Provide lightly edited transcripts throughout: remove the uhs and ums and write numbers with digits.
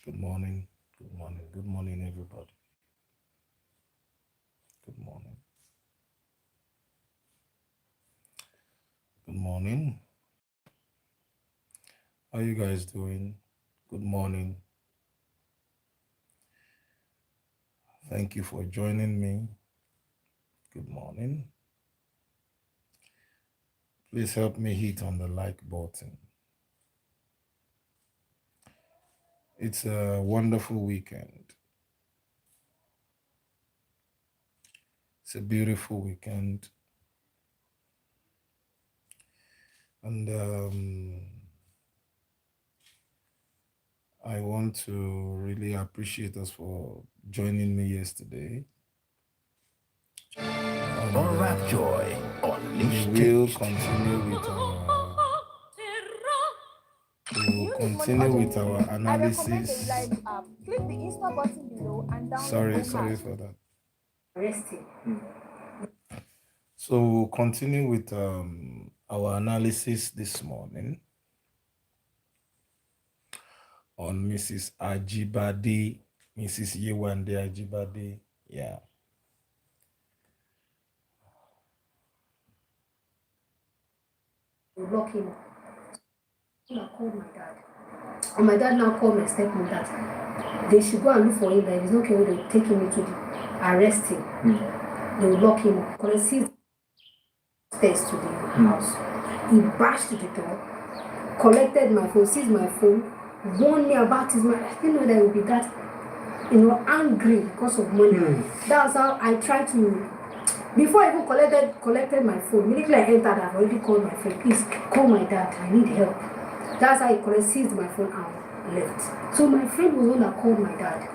Good morning. Good morning. Good morning, everybody. Good morning. Good morning. How you guys doing? Good morning. Thank you for joining me. Good morning. Please help me hit on the like button. It's a wonderful weekend. It's a beautiful weekend. And I want to really appreciate us for joining me yesterday. On Rap Joy, We will continue with our analysis. I recommend that you click the Insta button below and download Sorry for that. So we'll continue with our analysis this morning on Mrs. Ajibade, Mrs. Yewande Ajibade. Yeah. Lock him up. I called my dad. And my dad now called my stepmom that they should go and look for him, that if he's not okay, they'll take him into the arrest him. They will lock him up. Because I see stairs to the house. He bashed the door, collected my phone, seized my phone, warned me about his money. I didn't know that he would be that, angry because of money. That's how I tried to. Before I even collected my phone, immediately I entered, I've already called my friend. Please call my dad, I need help. That's how I seized my phone and left. So my friend was the one that called my dad.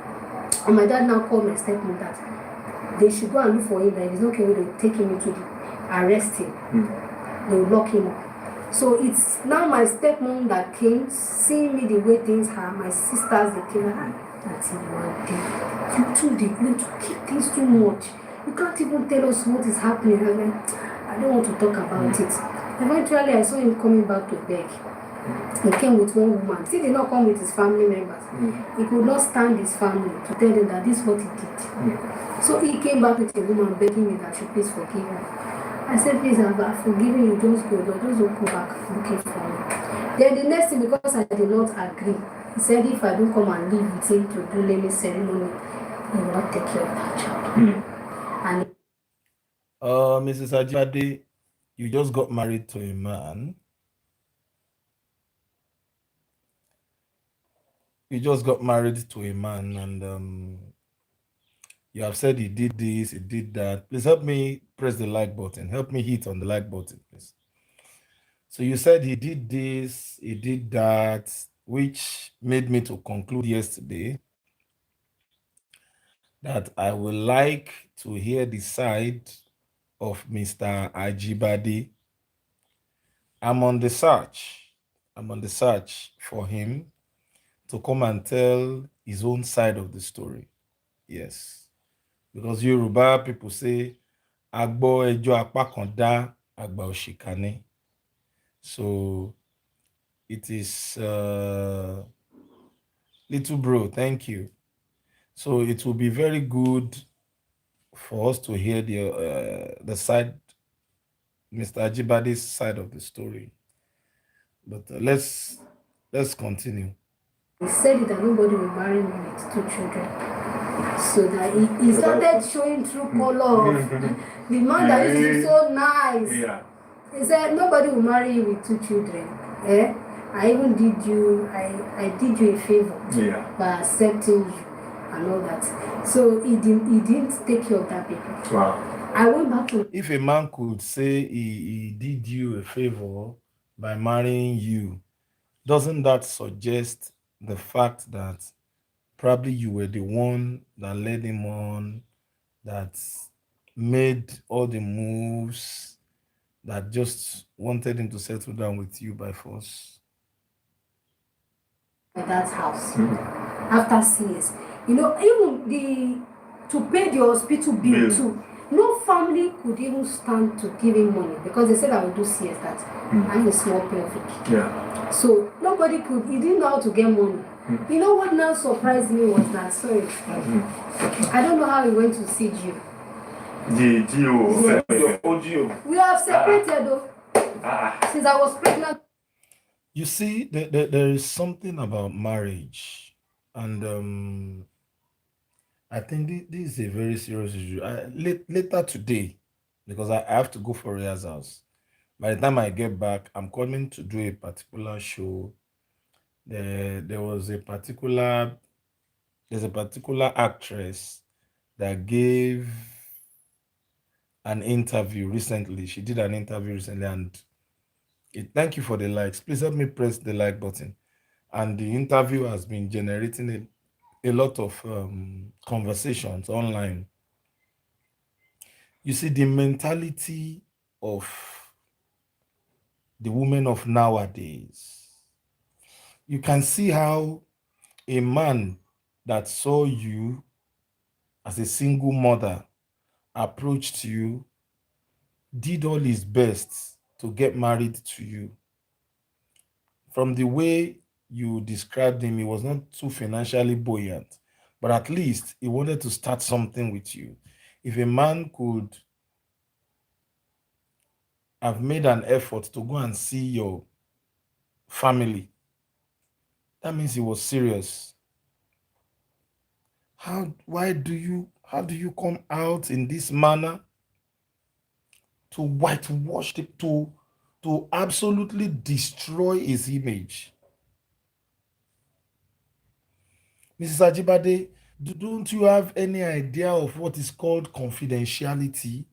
And my dad now called my stepmom that they should go and look for him, that if he's not okay, they'll take him into the arrest him. They'll lock him up. So it's now my stepmom that came, seeing me the way things are, my sisters, they came and that's in one day. You two, they're going to keep things too much. You can't even tell us what is happening. I don't want to talk about it. Eventually, I saw him coming back to beg. He came with one woman. He did not come with his family members. He could not stand his family to tell them that this is what he did. So he came back with a woman begging me that she please forgive him. I said, please, I've forgiven you, just go, but just don't come back looking for me. Then the next thing, because I did not agree, he said if I don't come and live with him to do naming ceremony, he will not take care of that child. And Mrs. Ajibade, you just got married to a man. You just got married to a man, and you have said he did this, he did that. Please help me press the like button. Help me hit on the like button, please. So you said he did this, he did that, which made me to conclude yesterday that I would like to hear the side of Mr. Ajibade. I'm on the search for him to come and tell his own side of the story. Yes. Because Yoruba people say, Agbo ejo apa kan da, agba òṣìkà ni. So it is little bro, thank you. So it will be very good for us to hear the side, Mr. Ajibade's side of the story. But let's continue. he said that nobody will marry me with 2 children. So that he started showing true color of the man that used to be so nice. Yeah. He said nobody will marry you with 2 children. I even did you, I did you a favor by accepting you and all that. So he didn't take care of that people. Wow. I went back to. If a man could say he did you a favor by marrying you, doesn't that suggest the fact that probably you were the one that led him on, that made all the moves, that just wanted him to settle down with you by force? That house after CS, even to pay the hospital bill too. No family could even stand to give him money because they said I would do CS that I'm a small pelvic. Yeah. So no nobody could. He didn't know how to get money. You know what now surprised me was that, sorry, I don't know how he went to see you. The Gio. Yes. Your Gio. We have separated though. Since I was pregnant. You see, there is something about marriage, and I think this is a very serious issue. Later today, because I have to go for rehearsals. By the time I get back, I'm coming to do a particular show. There was a particular there's a particular actress that gave an interview recently. She did an interview recently, and thank you for the likes. Please help me press the like button. And the interview has been generating a lot of conversations online. You see, the mentality of the women of nowadays, you can see how a man that saw you as a single mother approached you, did all his best to get married to you. From the way you described him, he was not too financially buoyant, but at least he wanted to start something with you. If a man could have made an effort to go and see your family, that means he was serious. How do you come out in this manner to whitewash it, to absolutely destroy his image? Mrs. Ajibade, don't you have any idea of what is called confidentiality?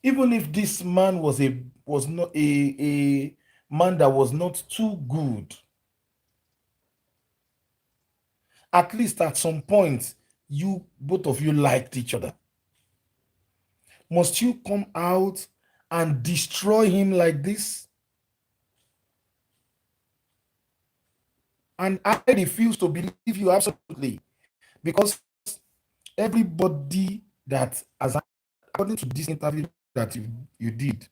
Even if this man was not a man that was not too good, at least at some point, you both of you liked each other. Must you come out and destroy him like this? And I refuse to believe you absolutely, because everybody that has, according to this interview that you did,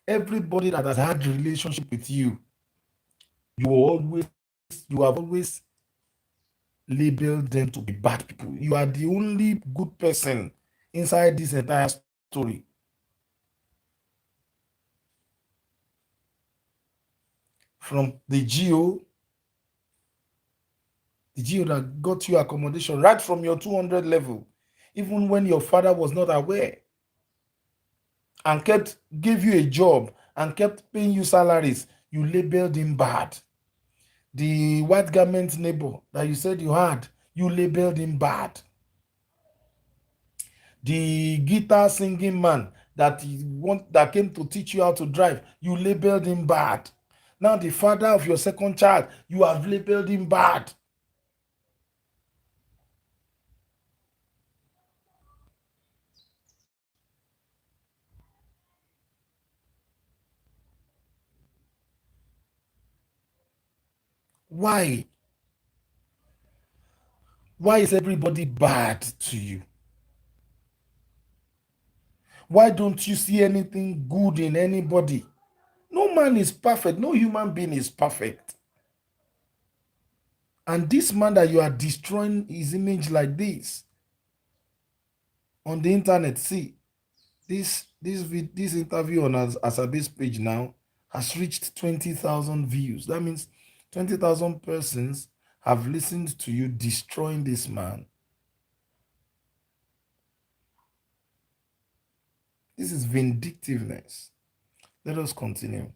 everybody that has had relationship with you, you have always labeled them to be bad people. You are the only good person inside this entire story. From the GO that got you accommodation right from your 200 level, even when your father was not aware, and gave you a job and kept paying you salaries, you labeled him bad. The white garment neighbor that you said you had, you labeled him bad. The guitar singing man that came to teach you how to drive, you labeled him bad. Now the father of your second child, you have labeled him bad. Why? Why is everybody bad to you? Why don't you see anything good in anybody? No man is perfect. No human being is perfect. And this man that you are destroying his image like this on the internet, see, this interview on Asabe's page now has reached 20,000 views. That means 20,000 persons have listened to you destroying this man. This is vindictiveness. Let us continue.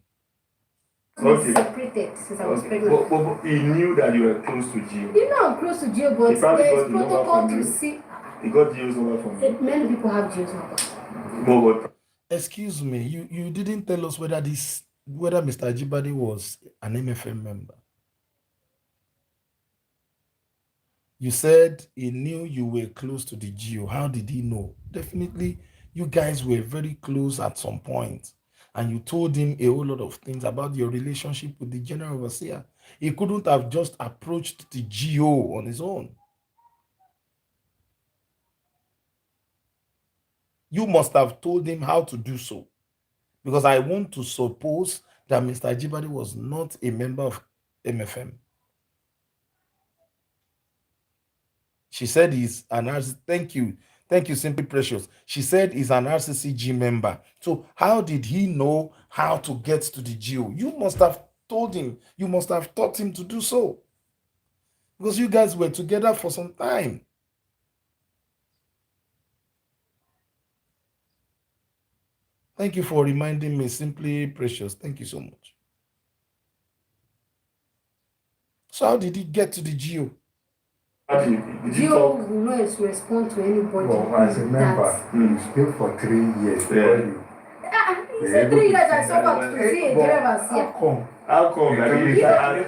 Okay. Separated since I was pregnant. But he knew that you were close to Gio. You know I'm close to Gio, but there's protocol to see. He got Gio's number from you. Many people have Gio's number. But Excuse me, you didn't tell us whether Mr. Ajibade was an MFM member. You said he knew you were close to the GO. How did he know? Definitely, you guys were very close at some point, and you told him a whole lot of things about your relationship with the general overseer. He couldn't have just approached the GO on his own. You must have told him how to do so, because I want to suppose that Mr. Ajibade was not a member of MFM. She said he's an RCC. Thank you, Simply Precious. She said he's an RCCG member. So how did he know how to get to the GO? You must have told him. You must have taught him to do so, because you guys were together for some time. Thank you for reminding me, Simply Precious. Thank you so much. So how did he get to the GO? Did you Gio talk? will not respond to anybody. Well, as a member, you stay for 3 years. He said 3 years I suffered to see a driver How here. come? How come? You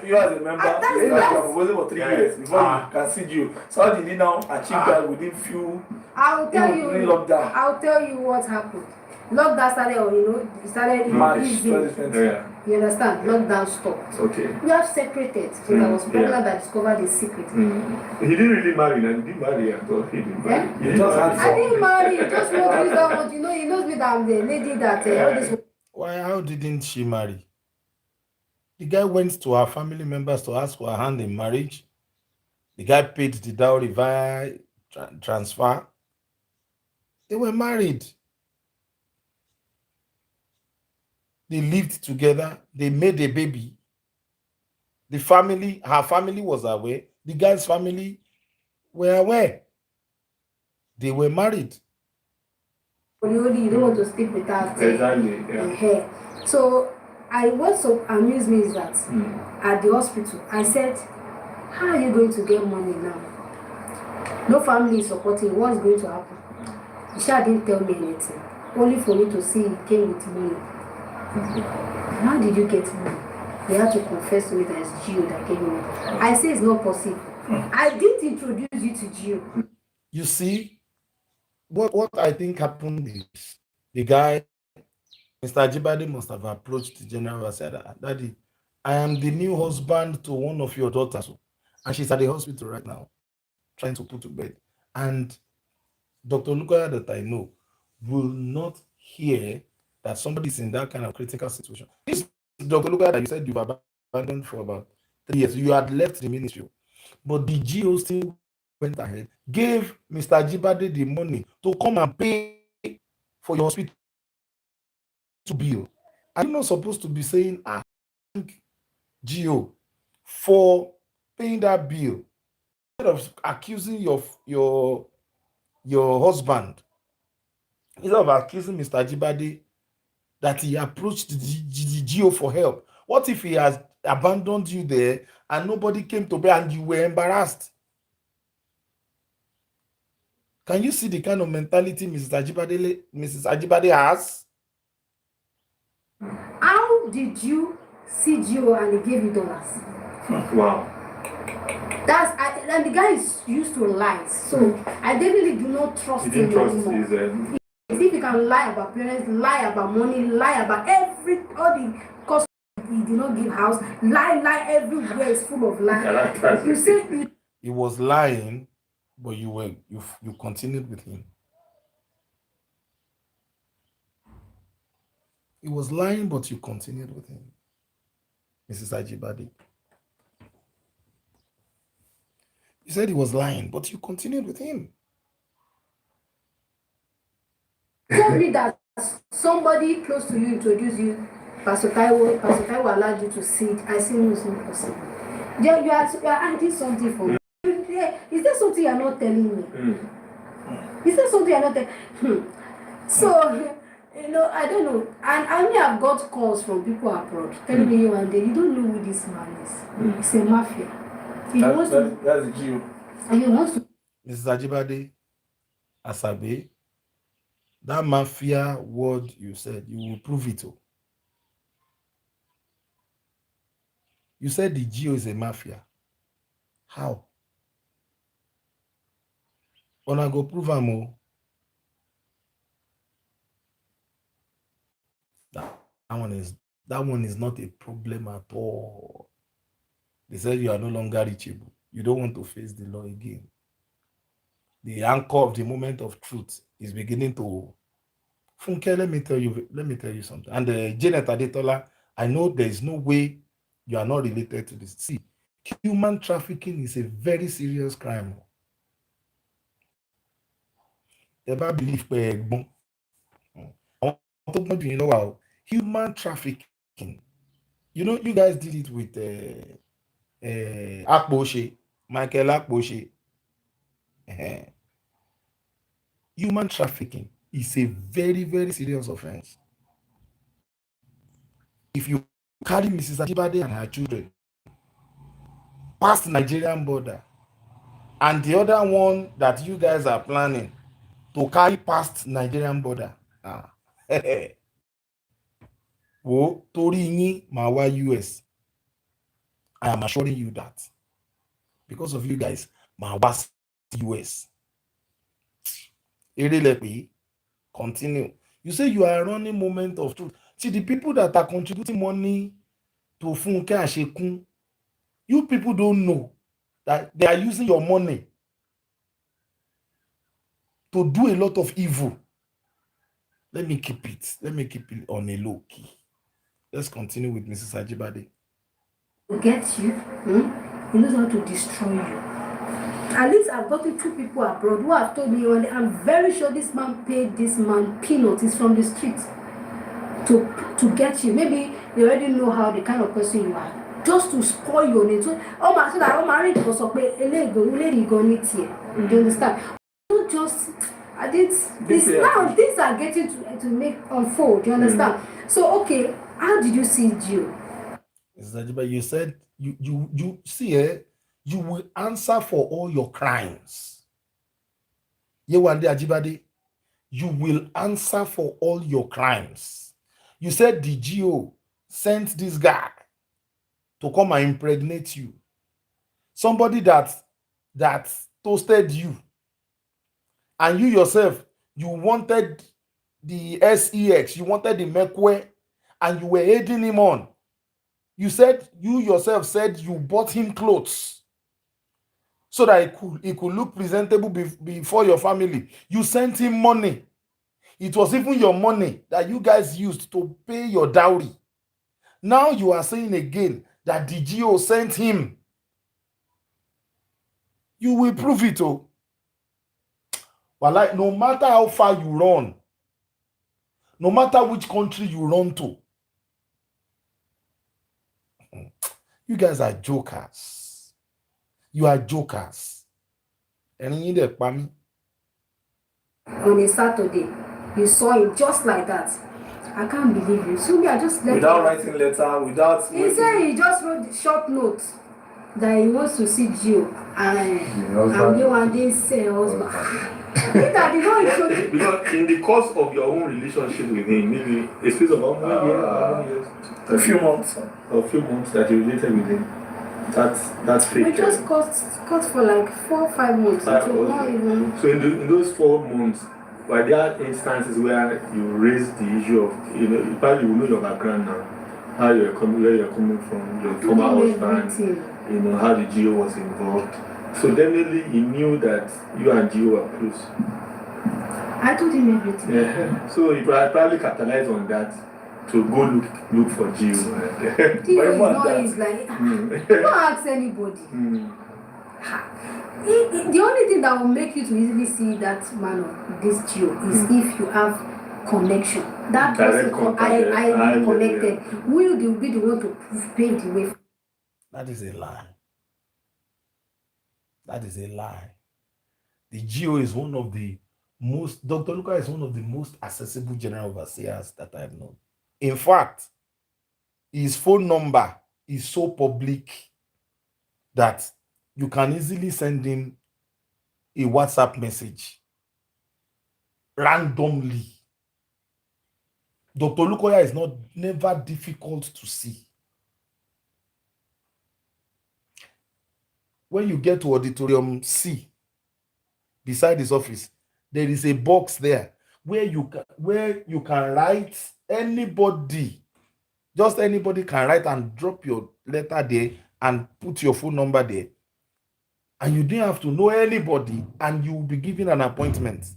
You as a member, that's- you that's- have proposed for 3 years before you can see you. So how did he now achieve that within few? I'll tell Even during you. lockdown. I'll tell you what happened. Lockdown started, it started in March easy. 2020. You understand? Lockdown stopped. Okay. We have separated. So there was popular that discovered the secret. He didn't really marry, and he didn't marry at all. He didn't marry. Yeah? He just had I didn't marry. Just want to use that one. You know, he knows me that I'm the lady that all this. Why? How didn't she marry? The guy went to her family members to ask for her hand in marriage. The guy paid the dowry via transfer. They were married. They lived together. They made a baby. Her family was aware. The guy's family were aware. They were married. You don't want to sleep without Exactly. Yeah. hair. So what so amused me is that at the hospital, I said, how are you going to get money now? No family is supporting. What's going to happen? Isha didn't tell me anything. Only for me to see he came with money. How did you get money? He had to confess to me that it's Gio that gave me. I say it's not possible. I didn't introduce you to Gio. You see, what I think happened is the guy, Mr. Ajibade, must have approached the general and said, Daddy, I am the new husband to one of your daughters, and she's at the hospital right now, trying to put to bed. And Dr. Lukoya, that I know, will not hear that somebody is in that kind of critical situation. This Dr. Lukoya that you said you've abandoned for about 3 years, you had left the ministry, but the GO still went ahead, gave Mr. Ajibade the money to come and pay for your hospital bill. Are you not supposed to be saying, thank GO for paying that bill, instead of accusing your husband, instead of accusing Mr. Ajibade that he approached the GO for help? What if he has abandoned you there and nobody came to bear and you were embarrassed? Can you see the kind of mentality Mrs. Ajibade has? How did you see Gio and he gave you dollars? Wow. And the guy is used to lies, so I definitely do not trust He didn't him trust anymore. his. If he can lie about parents, lie about money, lie about all the cost, he did not give house, lie everywhere is full of lies. You say He was lying, but you continued with him. He was lying, but you continued with him, Mrs. Ajibade. You said he was lying, but you continued with him. told me that somebody close to you introduced you, Pastor Taiwo allowed you to see it. I say no, it's not possible. Yeah, you are hiding something from me. Is there something you are not telling me? Is there something you are not telling? So, I don't know. And I only have got calls from people abroad telling me one day, you don't know who this man is. It's a mafia. That's the Gio. And he wants to. Mrs. Ajibade, Asabe, that mafia word you said, you will prove it. You said the GO is a mafia. How? When I go prove am, that one is not a problem at all. They said you are no longer reachable. You don't want to face the law again. The anchor of the moment of truth is beginning to. Funke, let me tell you something. And Janet Adetola I know there is no way you are not related to this. See, human trafficking is a very serious crime. Never believe human trafficking. You know, you guys did it with Akposhe, Michael Akposhe. Human trafficking is a very, very serious offense. If you carry Mrs. Ajibade and her children past the Nigerian border, and the other one that you guys are planning to carry past Nigerian border, wo torí yín máa wá US. I am assuring you that because of you guys, máa wá sí US. Erelepe, continue. You say you are running moment of truth. See, the people that are contributing money to Funke Ashekun, you people don't know that they are using your money to do a lot of evil. Let me keep it on a low key. Let's continue with Mrs. Ajibade. Get you, he knows how to destroy you. At least I've gotten 2 people abroad who have told me, I'm very sure this man paid this man peanuts. He's from the street to get you. Maybe they already know how the kind of person you are, just to spoil your name. So that marriage was up. You understand? Don't just. I did this now. Things are getting to make unfold. You understand? So okay, how did you see Gio? Mrs. Ajibade, you said you see you will answer for all your crimes. Yewande Ajibade, you will answer for all your crimes. You said the GO sent this guy to come and impregnate you. Somebody that toasted you. And you yourself, you wanted the SEX, you wanted the Mekwe, and you were aiding him on. You yourself said you bought him clothes so that he could look presentable before your family. You sent him money. It was even your money that you guys used to pay your dowry. Now you are saying again that the GO sent him. You will prove it, oh. But like, no matter how far you run, no matter which country you run to, you guys are jokers. You are jokers. And you need a pami. On a Saturday, you saw him just like that. I can't believe you. So I just let without writing letter, without. He said he just wrote short notes that he wants to see Gio and you and this husband. Because in the course of your own relationship with him, maybe a space of 1 year, a few months that you related with him, that's fake. We just cut for like 4 or 5 months. Not even. So in those 4 months, were there instances where you raised the issue of, you probably will know your background now, where you're coming from, your former husband, how the GO was involved. So definitely he knew that you and Gio were close. I told him everything. Yeah. So he probably capitalized on that to go look for Gio. Gio is not his like, don't ask anybody. The only thing that will make you to easily see that man or this Gio is if you have connection. That person I connected will be the one to pave the way. That is a lie. That is a lie. The GO is one of the most, Dr. Luka is one of the most accessible general overseers that I've known. In fact, his phone number is so public that you can easily send him a WhatsApp message randomly. Dr. Lukoya is never difficult to see. When you get to auditorium C, beside his office, there is a box there where you can write anybody. Just anybody can write and drop your letter there and put your phone number there. And you didn't have to know anybody, and you will be given an appointment.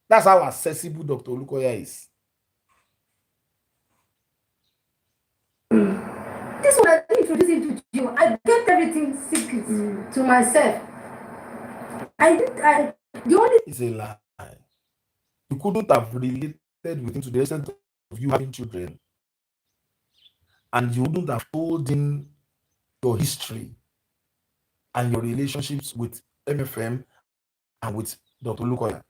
That's how accessible Dr. Lukoya is. I didn't introduce him to you. I kept everything secret to myself. The only It's a lie. You couldn't have related with him to the extent of you having children, and you wouldn't have told him your history and your relationships with MFM and with Dr. Lukoya.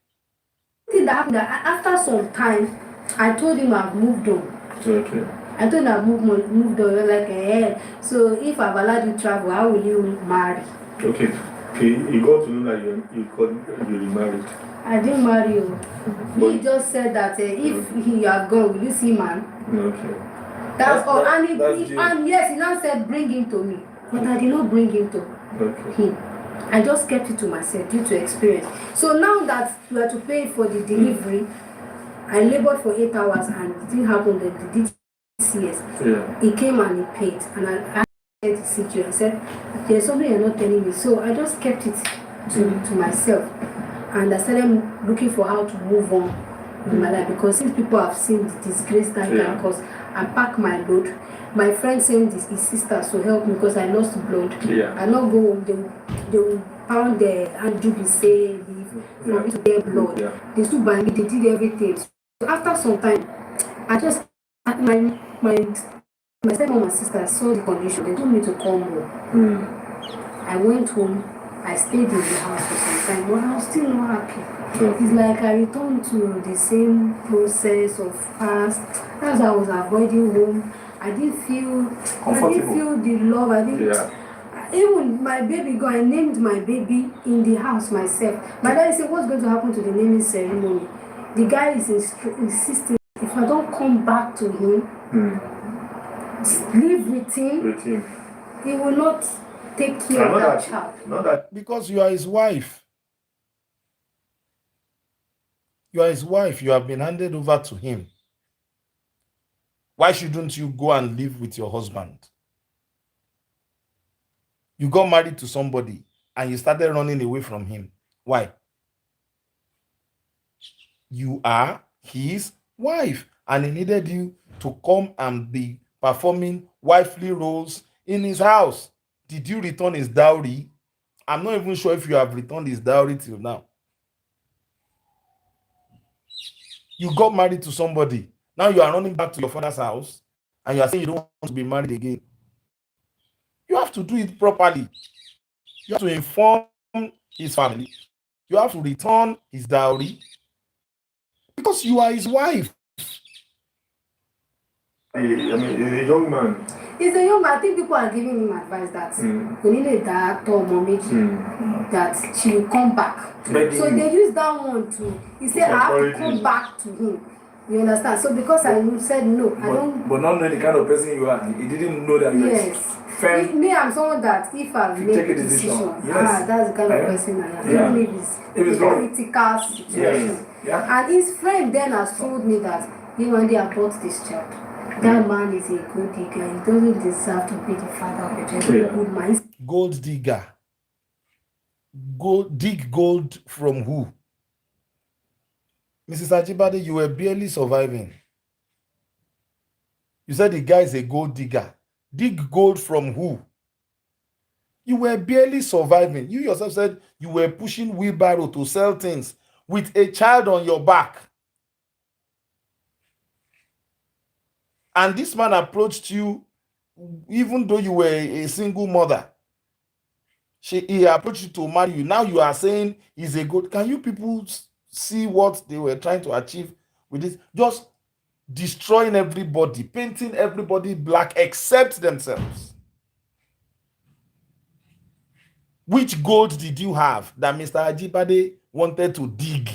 thing that happened that after some time, I told him I've moved on. Okay. I told him I've moved on. Like, so if I've allowed you to travel, how will you marry? Okay. He got to know that you remarried. I didn't marry you. He just said that if he have gone, will you see man? Okay. That's all. And yes, he now said bring him to me. But I did not bring him to him. I just kept it to myself due to experience. So now that we are to pay for the delivery, I labored for 8 hours and it didn't happen. The DCS. Yeah. He came and he paid. And I said to CQ, I said, there's something you're not telling me. So I just kept it to myself. And I started looking for how to move on in my life, because since people have seen the disgrace that can cause, I packed my load. My friend sent his sister to help me because I lost blood. Yeah. I not go home, they will pound the and do the say for me to get blood. Yeah. They stood by me, they did everything. So after some time, I just my stepmom and sister saw the condition. They told me to come home. I went home. I stayed in the house for some time, but I was still not happy. It's like I returned to the same process of past. As I was avoiding home, I didn't feel the love. Even my baby girl, I named my baby in the house myself. My daddy said, what's going to happen to the naming ceremony? The guy is insisting, if I don't come back to him, live with him, he will not take care of that child. Not that. Because you are his wife. You are his wife. You have been handed over to him. Why shouldn't you go and live with your husband? You got married to somebody and you started running away from him. Why? You are his wife, and he needed you to come and be performing wifely roles in his house. Did you return his dowry? I'm not even sure if you have returned his dowry till now. You got married to somebody. Now you are running back to your father's house and you are saying you don't want to be married again. You have to do it properly. You have to inform his family. You have to return his dowry because you are his wife. I mean, he's a young man. He's a young man. I think people are giving him advice that we need a dad or mommy that she will come back. So they use that one too. He said, I have to come back to him. You understand? So because I said no, I don't. But not knowing the kind of person you are, he didn't know that you are firm. Me, I'm someone that if I make a decision, that's the kind of person I am. Even if it's a critical situation. And his friend then has told me that when they have bought this child, that man is a gold digger. He doesn't deserve to be the father of a child. Good man. Gold digger. Dig gold from who? Mrs. Ajibade, you were barely surviving. You said the guy is a gold digger. Dig gold from who? You were barely surviving. You yourself said you were pushing wheelbarrow to sell things with a child on your back. And this man approached you even though you were a single mother. He approached you to marry you. Now you are saying he's a good. Can you people see what they were trying to achieve with this? Just destroying everybody, painting everybody black except themselves. Which gold did you have that Mr. Ajibade wanted to dig?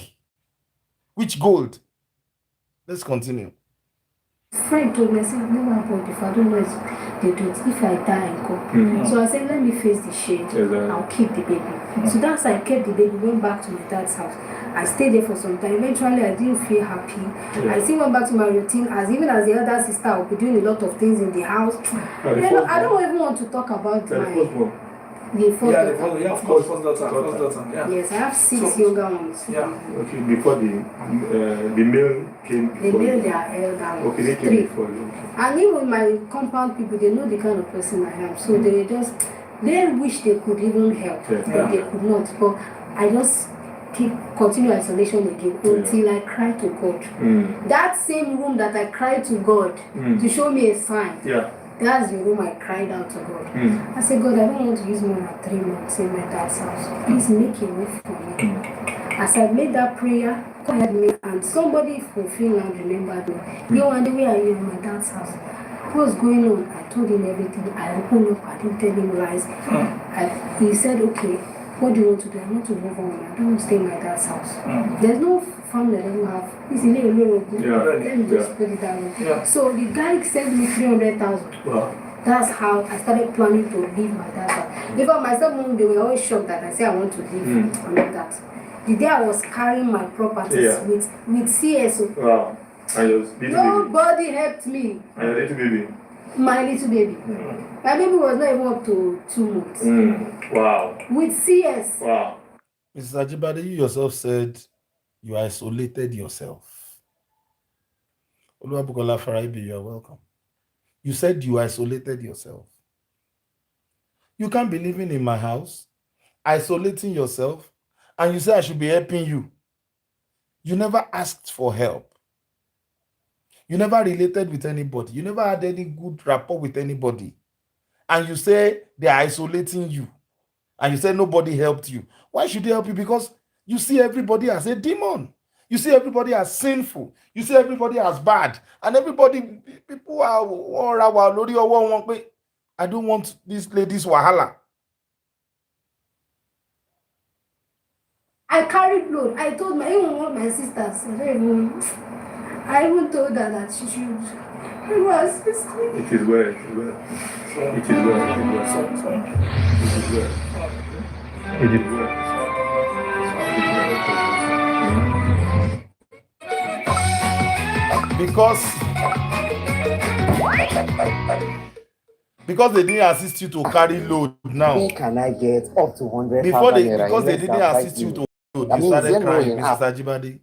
Which gold? Let's continue. Friend told me, I said, never happened before. I don't know if they do it. If I die and go. So I said, let me face the shade. I'll keep the baby. So that's why I kept the baby, went back to my dad's house. I stayed there for some time. Eventually, I didn't feel happy. I still went back to my routine even as the elder sister, I would be doing a lot of things in the house. I don't even want to talk about The first Yeah, daughter. of course, first daughter. Yeah. Yes, I have 6 younger ones. Yeah. Okay, before the male came The before male, you. they are elder ones. Okay, they came 3. before you. Okay. And even my compound people, they know the kind of person I am. So they wish they could even help, but they could not. But I just continue isolation again until I cry to God. That same room that I cried to God to show me a sign. Yeah. That's the room I cried out to God. I said, God, I don't want to use more than 3 months in my dad's house. Please make a way for me. As I made that prayer, God helped me, and somebody from Finland remembered me. Yo, and the way I am in my dad's house. What's going on? I told him everything. I opened up. I didn't tell him lies. He said, okay, what do you want to do? I want to move on. I don't want to stay in my dad's house. There's no family that doesn't have. It's a little Let me just put it down. Yeah. So the guy sent me 300,000. Wow. That's how I started planning to leave my dad's house. Even myself, they were always shocked that I say I want to leave and all that. The day I was carrying my properties with CSO. Wow. And your little Nobody helped me. And your little baby. My little baby. My baby was not even up to 2 months. Wow. With CS. Wow. Mrs. Ajibade, you yourself said you isolated yourself. Oluwabukola Faraibi, you are welcome. You said you isolated yourself. You can't be living in my house, isolating yourself, and you say I should be helping you. You never asked for help. You never related with anybody. You never had any good rapport with anybody. And you say they are isolating you. And you say nobody helped you. Why should they help you? Because you see everybody as a demon. You see everybody as sinful. You see everybody as bad. And everybody, people are, I don't want this lady's wahala. I carried load. I told even one of my sisters, I even told her that she should. It was. It is well. It is well. It is well. It is well. Because they didn't assist you to carry load now. Where can I get up to 100,000 because they didn't assist you to load, you started crying, Mrs. Ajibade.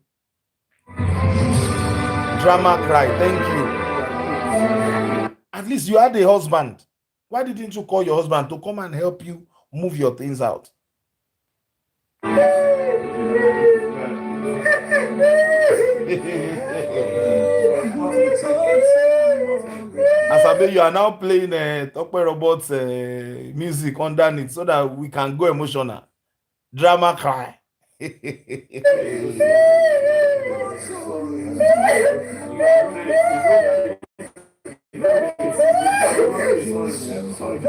Drama cry, thank you. At least you had a husband. Why didn't you call your husband to come and help you move your things out? Asabe, you are now playing Tope Robots music underneath so that we can go emotional. Drama cry. Sorry.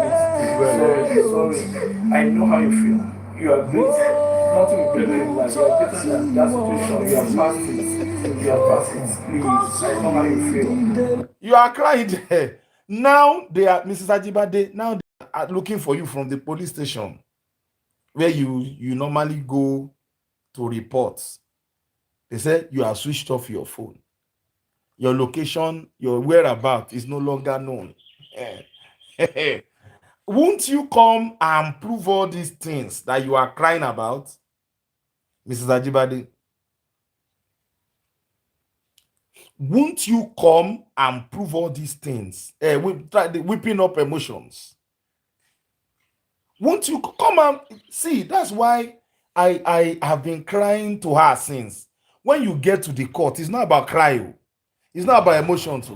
I know how you feel. You are great. Nothing will better in life. You are better than that situation. You are past it. You are past it. Please, I know how you feel. You are crying there. Now they are, Mrs. Ajibade, now they are looking for you from the police station where you normally go to report. They said you have switched off your phone. Your location, your whereabouts is no longer known. Won't you come and prove all these things that you are crying about, Mrs. Ajibade? Won't you come and prove all these things? Whipping up emotions. Won't you come and see? That's why I have been crying to her since. When you get to the court, it's not about crying. It's not about emotions.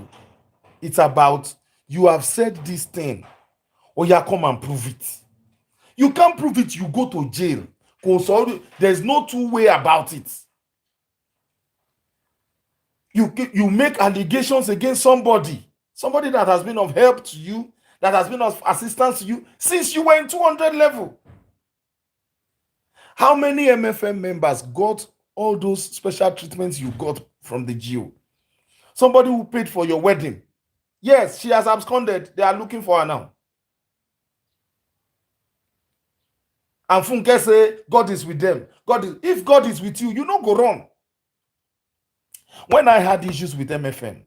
It's about you have said this thing. Or you come and prove it. You can't prove it, you go to jail. There's no two way about it. You make allegations against somebody that has been of help to you, that has been of assistance to you since you were in 200 level. How many MFM members got all those special treatments you got from the GO? Somebody who paid for your wedding. Yes, she has absconded. They are looking for her now. And Funke say, God is with them. If God is with you, you don't go wrong. When I had issues with MFM,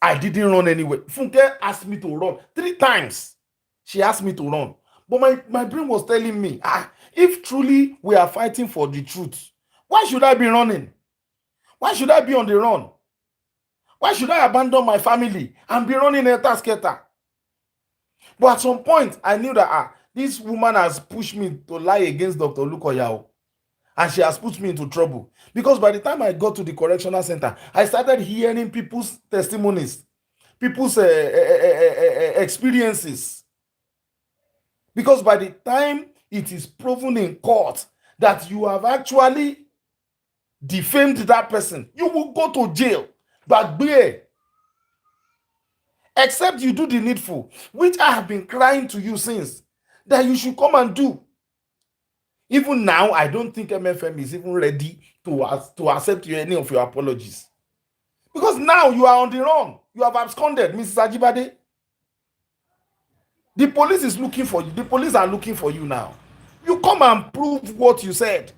I didn't run anywhere. Funke asked me to run 3 times. She asked me to run. But my brain was telling me, if truly we are fighting for the truth, why should I be running? Why should I be on the run? Why should I abandon my family and be running a tasketa? But at some point, I knew that this woman has pushed me to lie against Dr. Lukoyao. And she has put me into trouble. Because by the time I got to the correctional center, I started hearing people's testimonies, people's experiences. Because by the time it is proven in court that you have actually defamed that person, you will go to jail. But except you do the needful, which I have been crying to you since, that you should come and do. Even now, I don't think MFM is even ready to accept any of your apologies. Because now you are on the run. You have absconded, Mrs. Ajibade. The police is looking for you. The police are looking for you now. You come and prove what you said.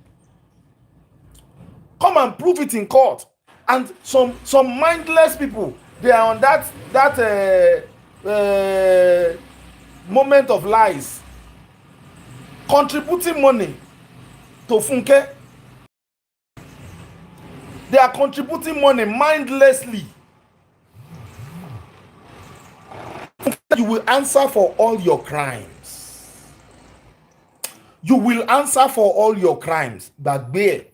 Come and prove it in court. And some mindless people, they are on that moment of lies, contributing money to Funke. They are contributing money mindlessly. You will answer for all your crimes. You will answer for all your crimes. But you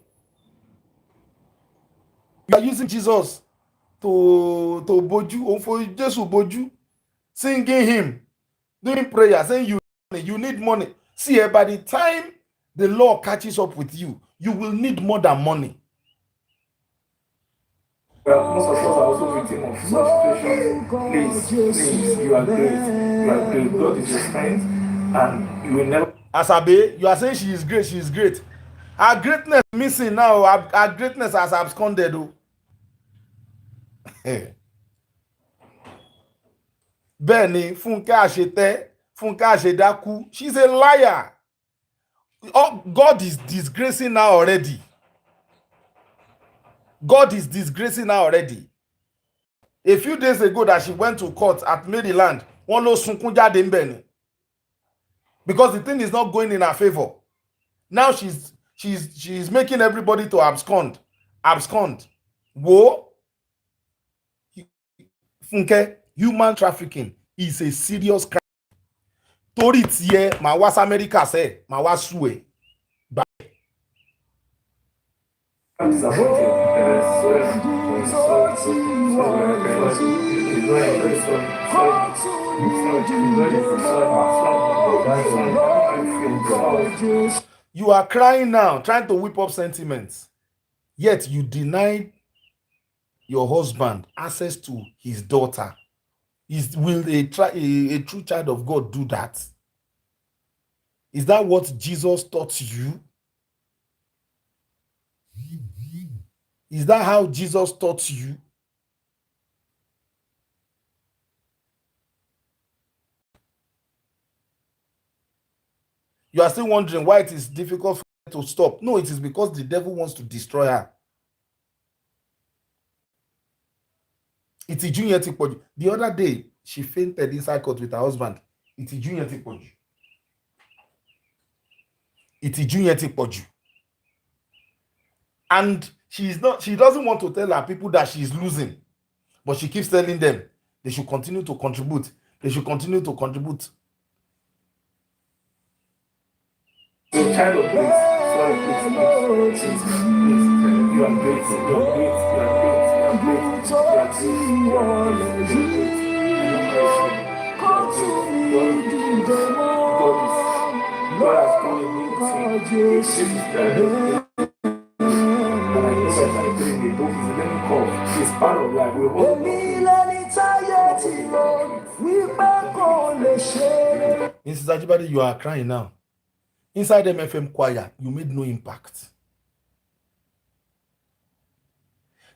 are using Jesus to boju, for Jesus boju, singing him, doing prayer, saying you need money. See, by the time the law catches up with you, you will need more than money. Well, most of us are also victims of such situations. Please, you are great. You are great. God is your strength, and you will never. Asabe, you are saying she is great. She is great. Her greatness missing now. Her greatness has absconded. Benny, Funke Ashete, Funke Ashedaku. She's a liar. Oh, God is disgracing her already. God is disgracing her already. A few days ago that she went to court at Maryland, one lo sunkún jáde ńbẹ̀ ni. Because the thing is not going in her favor. Now she's making everybody to abscond. Wo, Funke, human trafficking is a serious crime. Torí tiẹ̀, màá wá sí America sẹ́, màá wá sue ẹ́. I'm disappointed. You are crying now, trying to whip up sentiments. Yet you deny your husband access to his daughter. Will a true child of God do that? Is that what Jesus taught you? Is that how Jesus taught you? You are still wondering why it is difficult for her to stop. No, it is because the devil wants to destroy her. Ìtìjú yẹn ti pọ̀jù. The other day, she fainted inside court with her husband. Ìtìjú yẹn ti pọ̀jù. Ìtìjú yẹn ti pọ̀jù. And she doesn't want to tell her people that she is losing. But she keeps telling them they should continue to contribute. They should continue to contribute. So child of grace, sorry, please. You are great. You are great. God has come in it's part of life. Mrs. Ajibade, you are crying now. Inside MFM choir, you made no impact.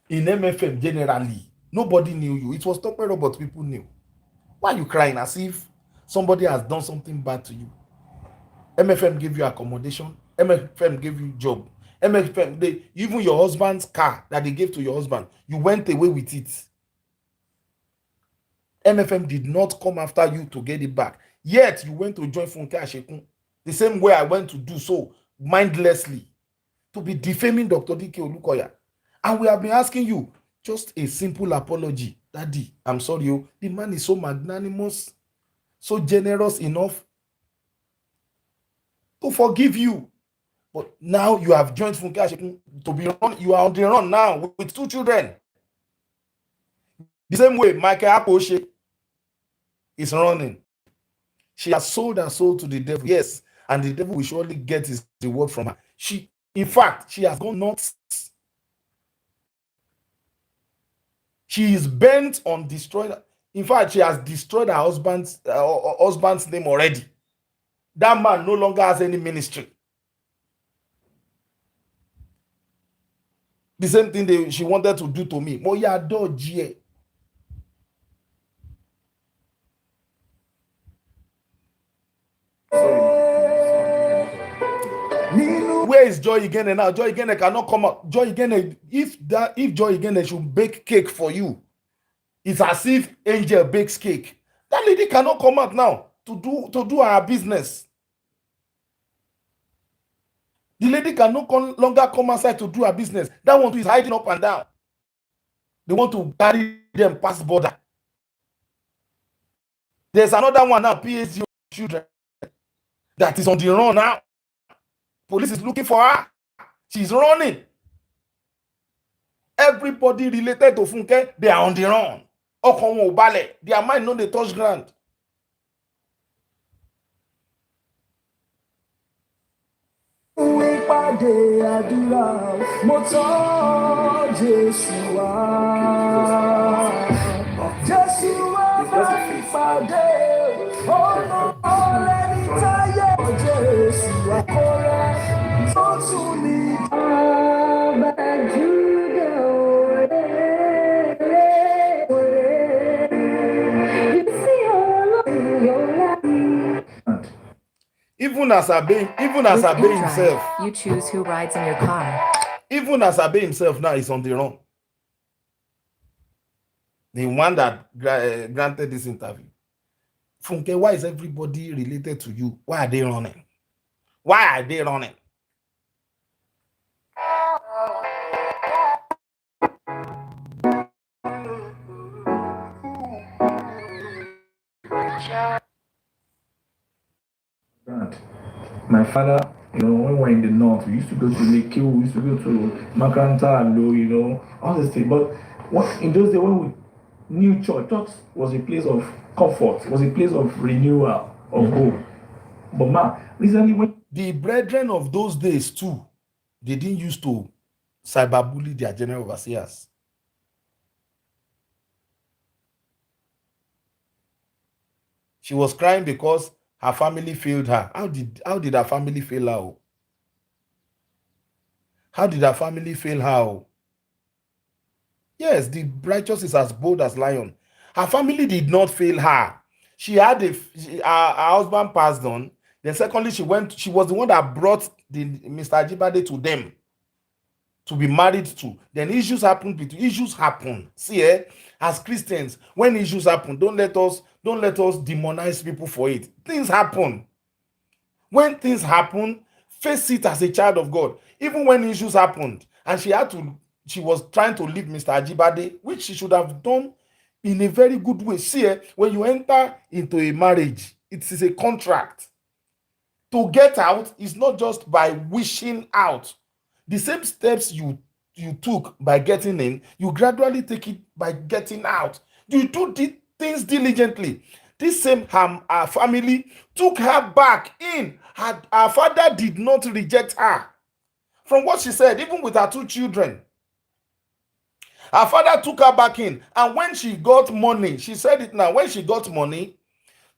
In MFM, generally, nobody knew you. It was Topero, but people knew. Why are you crying as if somebody has done something bad to you? MFM gave you accommodation. MFM gave you job. MFM, even your husband's car that they gave to your husband, you went away with it. MFM did not come after you to get it back. Yet you went to join Funke Ashekun the same way I went to do so mindlessly, to be defaming Dr. Dike Olukoya. And we have been asking you just a simple apology. Daddy, I'm sorry. The man is so magnanimous, so generous enough to forgive you. But now you have joined Funke Ashekun to be run. You are on the run now with 2 children. The same way Michael Akoshe is running. She has sold her soul to the devil. Yes, and the devil will surely get his reward from her. In fact, she has gone nuts. She is bent on destroying. In fact, she has destroyed her husband's name already. That man no longer has any ministry. The same thing she wanted to do to me. Moya dodgy. Where is Joy Igene now? Joy Igene cannot come out. Joy Igene, if Joy Igene should bake cake for you, it's as if Angel bakes cake. That lady cannot come out now to do her business. The lady cannot longer come outside to do her business. That one is hiding up and down. They want to carry them past border. There's another one now, PhD children, that is on the run now. Police is looking for her. She's running. Everybody related to Funke, they are on the run. Their mind no dey touch ground. Even as Abe himself, you choose who rides in your car. Even as Abe himself now is on the run. The one that granted this interview. Funke, why is everybody related to you? Why are they running? Why are they running? My father, when we were in the north, we used to go to Lake Kill, we used to go to Makanta and all this thing. But in those days when we knew church was a place of comfort, was a place of renewal, of hope. But recently when the brethren of those days too, they didn't used to cyberbully their general overseers. She was crying because her family failed her. How did her family fail her? How did her family fail her? Yes, the righteous is as bold as lion. Her family did not fail her. She had her husband passed on. Then secondly, she was the one that brought Mr. Ajibade to them to be married to. Then issues happen. See, as Christians, when issues happen, don't let us demonize people for it. Things happen. When things happen, face it as a child of God. Even when issues happened, and she was trying to leave Mr. Ajibade, which she should have done in a very good way. See, when you enter into a marriage, it is a contract. To get out is not just by wishing out. The same steps you took by getting in, you gradually take it by getting out. You do things diligently. This same her family took her back in. Her father did not reject her. From what she said, even with her 2 children, her father took her back in. And when she got money, she said it now, when she got money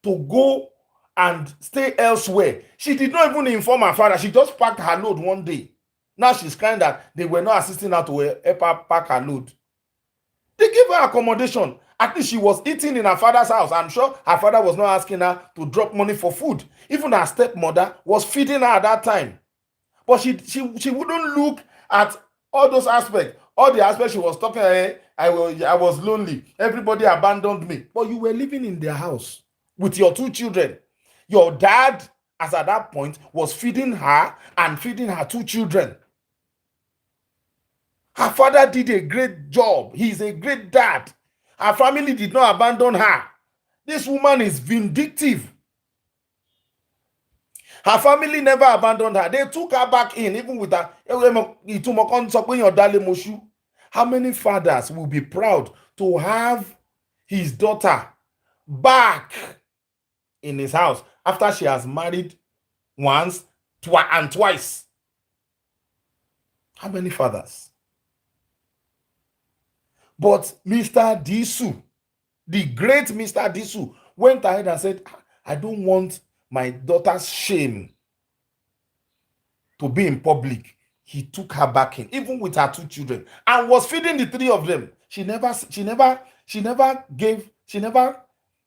to go and stay elsewhere, she did not even inform her father. She just packed her load one day. Now she's crying that they were not assisting her to help her pack her load. They gave her accommodation. At least she was eating in her father's house. I'm sure her father was not asking her to drop money for food. Even her stepmother was feeding her at that time. But she wouldn't look at all those aspects. All the aspects she was talking about, I was lonely. Everybody abandoned me. But you were living in their house with your 2 children. Your dad, as at that point, was feeding her and feeding her 2 children. Her father did a great job. He's a great dad. Her family did not abandon her. This woman is vindictive. Her family never abandoned her. They took her back in, even with her. How many fathers will be proud to have his daughter back in his house after she has married once and twice? How many fathers? But Mr. Disu, the great Mr. Disu, went ahead and said, I don't want my daughter's shame to be in public. He took her back in, even with her 2 children, and was feeding the 3 of them. She never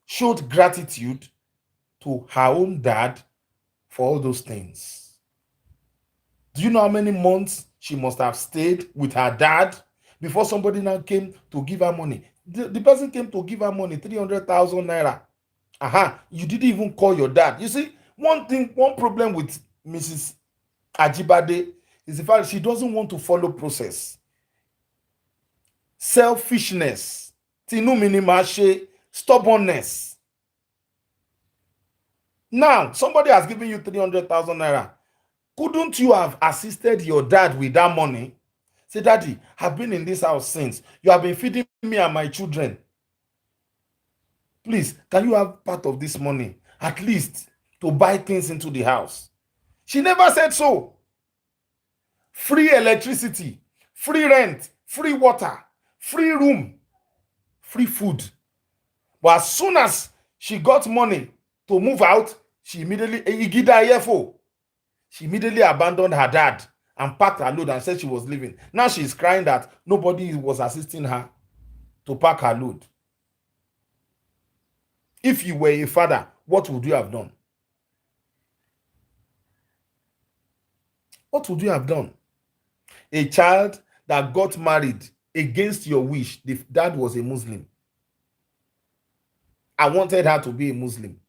showed gratitude to her own dad for all those things. Do you know how many months she must have stayed with her dad before somebody now came to give her money? The person came to give her money, 300,000 naira. You didn't even call your dad. You see, one problem with Mrs. Ajibade is the fact she doesn't want to follow process. Selfishness, stubbornness. Now, somebody has given you 300,000 naira. Couldn't you have assisted your dad with that money? Say, Daddy, I've been in this house since. You have been feeding me and my children. Please, can you have part of this money, at least to buy things into the house? She never said so. Free electricity, free rent, free water, free room, free food. But as soon as she got money to move out, she immediately abandoned her dad and packed her load and said she was leaving. Now she's crying that nobody was assisting her to pack her load. If you were a father, what would you have done? What would you have done? A child that got married against your wish, the dad was a Muslim. I wanted her to be a Muslim.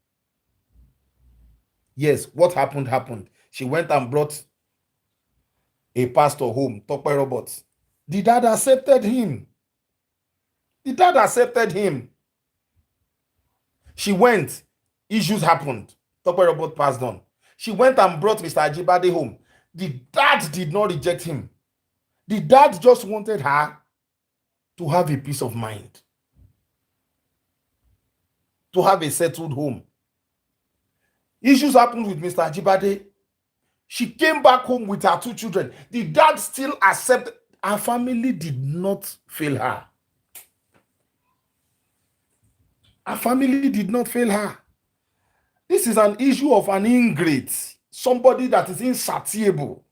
Yes, what happened. She went and brought a pastor home, Tope Roberts. The dad accepted him. She went, issues happened. Tope Roberts passed on. She went and brought Mr. Ajibade home. The dad did not reject him. The dad just wanted her to have a peace of mind, to have a settled home. Issues happened with Mr. Ajibade. She came back home with her 2 children. The dad still accepted. Her family did not fail her. Her family did not fail her. This is an issue of an ingrate, somebody that is insatiable,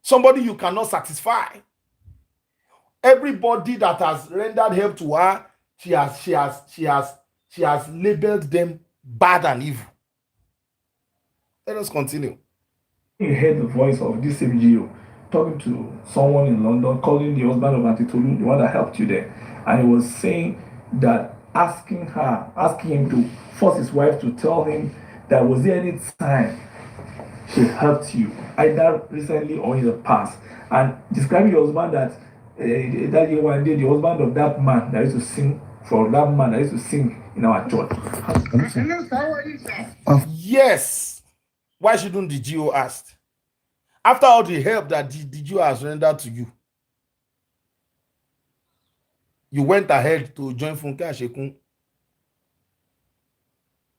somebody you cannot satisfy. Everybody that has rendered help to her, she has labeled them bad and evil. Let us continue. You heard the voice of this same Gio talking to someone in London, calling the husband of Auntie Tolu, the one that helped you there. And he was saying that, asking him to force his wife to tell him that was there any time she helped you, either recently or in the past. And describing your husband that that year one day, the husband of that man that used to sing for that man that used to sing in our church. Yes. Why shouldn't the GO ask? After all the help that the GO has rendered to you, you went ahead to join Funke Ashekun,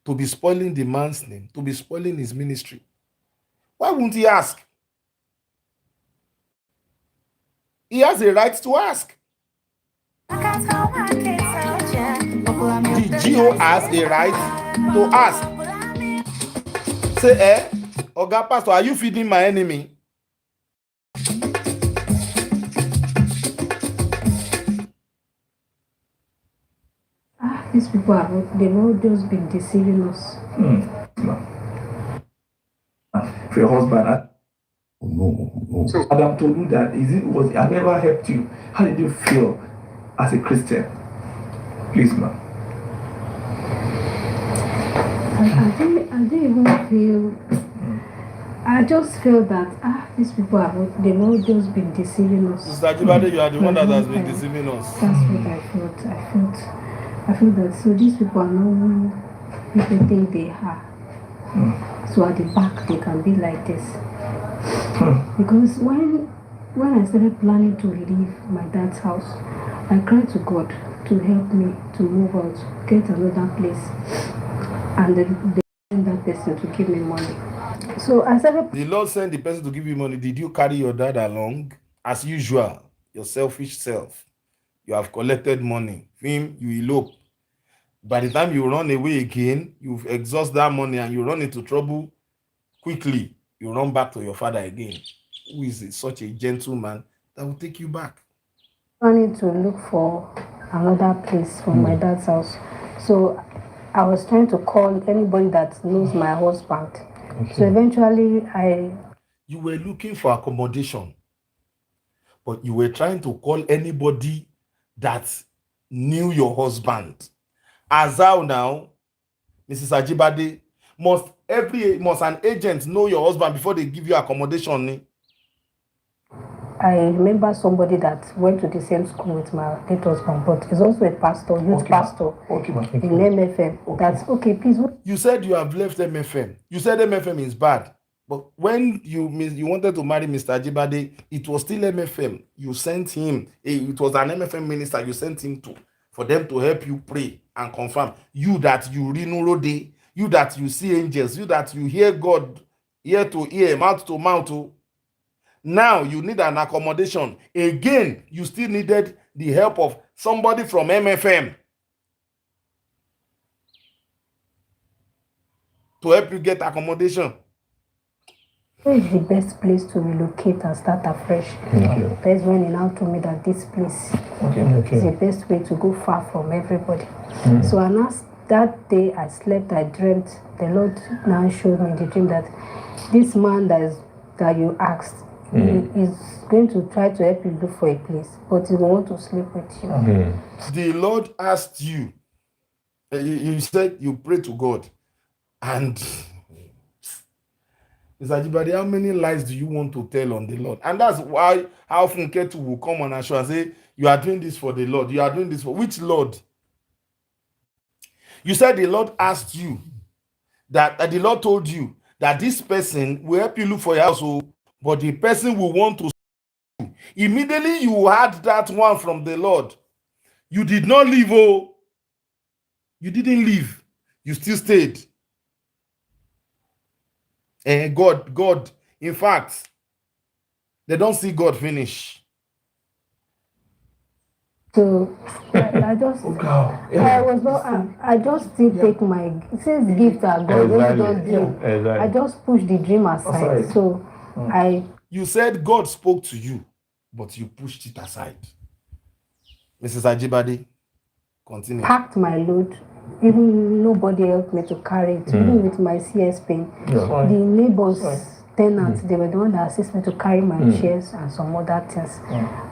to be spoiling the man's name, to be spoiling his ministry. Why won't he ask? He has a right to ask. The GO has a right to ask. Say, Oga Pastor, are you feeding my enemy? These people they've all just been deceiving us. For your husband, no. So Adam told you that I never helped you. How did you feel as a Christian? Please, ma'am. I didn't even just feel that these people they've not just been deceiving us. Mr. Ajibade, you are the one that has been Okay. deceiving us. That's what I felt. I feel that so these people are not who people think they are. So at the back they can be like this. Because when I started planning to leave my dad's house, I cried to God to help me to move out, get another place, and then they sent that person to give me money. So I started. The Lord sent the person to give you money. Did you carry your dad along? As usual, your selfish self. You have collected money. Him, you elope. By the time you run away again, you've exhausted that money and you run into trouble quickly. You run back to your father again, who is such a gentleman that will take you back. Planning to look for another place from my dad's house. So I was trying to call anybody that knows my husband. Okay. So eventually You were looking for accommodation, but you were trying to call anybody that knew your husband. As how now, Mrs. Ajibade, must an agent know your husband before they give you accommodation? I remember somebody that went to the same school with my late husband, but he's also a pastor, youth pastor in MFM. Okay. That's okay, please. You said you have left MFM. You said MFM is bad. But when you wanted to marry Mr. Ajibade, it was still MFM. You sent him. It was an MFM minister you sent him to for them to help you pray and confirm. You that you rinurode, you that you see angels, you that you hear God ear to ear, mouth to mouth. Now you need an accommodation. Again, you still needed the help of somebody from MFM to help you get accommodation. Where is the best place to relocate and start afresh? Okay. That's when he now told me that this place is the best way to go far from everybody. So I asked, that day I slept, I dreamt. The Lord now showed me in the dream that this man that you asked, he is going to try to help you look for a place, but he will want to sleep with you. The Lord asked you, you said you pray to God, and Mr. Ajibade, how many lies do you want to tell on the Lord? And that's why how often Ketu will come on our show and say, you are doing this for the Lord. You are doing this for which Lord? You said the Lord asked you that the Lord told you that this person will help you look for your household, but the person will want to. Immediately you had that one from the Lord. You did not leave. Oh, you didn't leave. You still stayed. And God, in fact, they don't see God finish. So I just, I just still take my gift that God don't do. I just push the dream aside. So You said God spoke to you, but you pushed it aside. Mrs. Ajibade, continue. Packed my load. Even nobody helped me to carry it. Even with my CS pen, the neighbors, tenants, they were the one that assisted me to carry my chairs and some other things.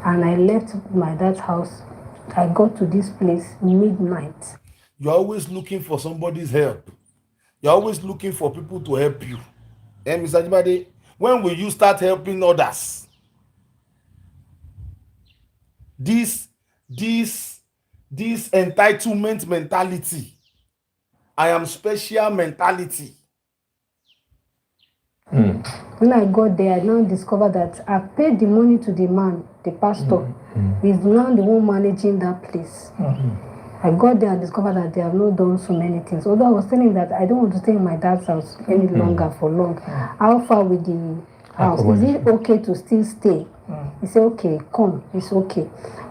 And I left my dad's house. I got to this place midnight. You're always looking for somebody's help. You're always looking for people to help you. And Mr. Ajibade, when will you start helping others? This entitlement mentality, I am special mentality. When I got there, I now discovered that I paid the money to the man, the pastor. He's now the one managing that place. I got there and discovered that they have not done so many things. Although I was telling him that I don't want to stay in my dad's house any longer for long. How far with the house? Is it okay to still stay? He said, okay, come, it's okay.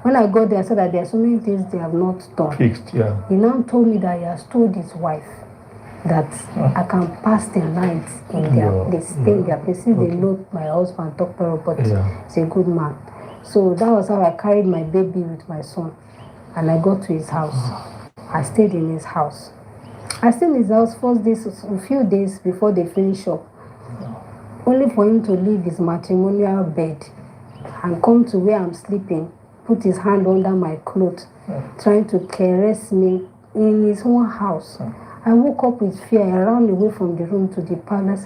When I got there, I said that there are so many things they have not done. Fixed, yeah. He now told me that he has told his wife that I can pass the night in their place, stay in their place. They know my husband, Dr. Robert, is a good man. So that was how I carried my baby with my son. And I got to his house. I stayed in his house. I stayed in his house a few days before they finish up. Only for him to leave his matrimonial bed and come to where I'm sleeping, put his hand under my clothes, trying to caress me in his own house. I woke up with fear. I ran away from the room to the palace.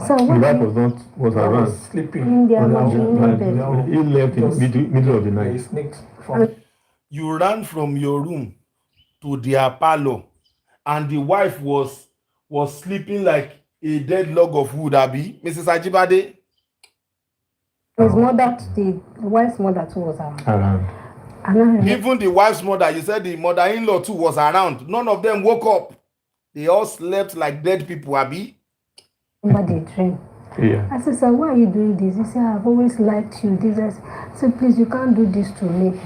So The what wife you- was not was I was around. sleeping. in their But imaginary bed. He left in just- middle of the He night. sneaked from. You ran from your room to their parlor, and the wife was sleeping like a dead log of wood, Abi. Mrs. Ajibade. His mother, the wife's mother too was around. Around. And I remember Even the wife's mother, you said the mother-in-law too was around. None of them woke up. They all slept like dead people, Abi. the dream. Yeah. I said, sir, why are you doing this? He said, I've always liked you. This. I said, please, you can't do this to me.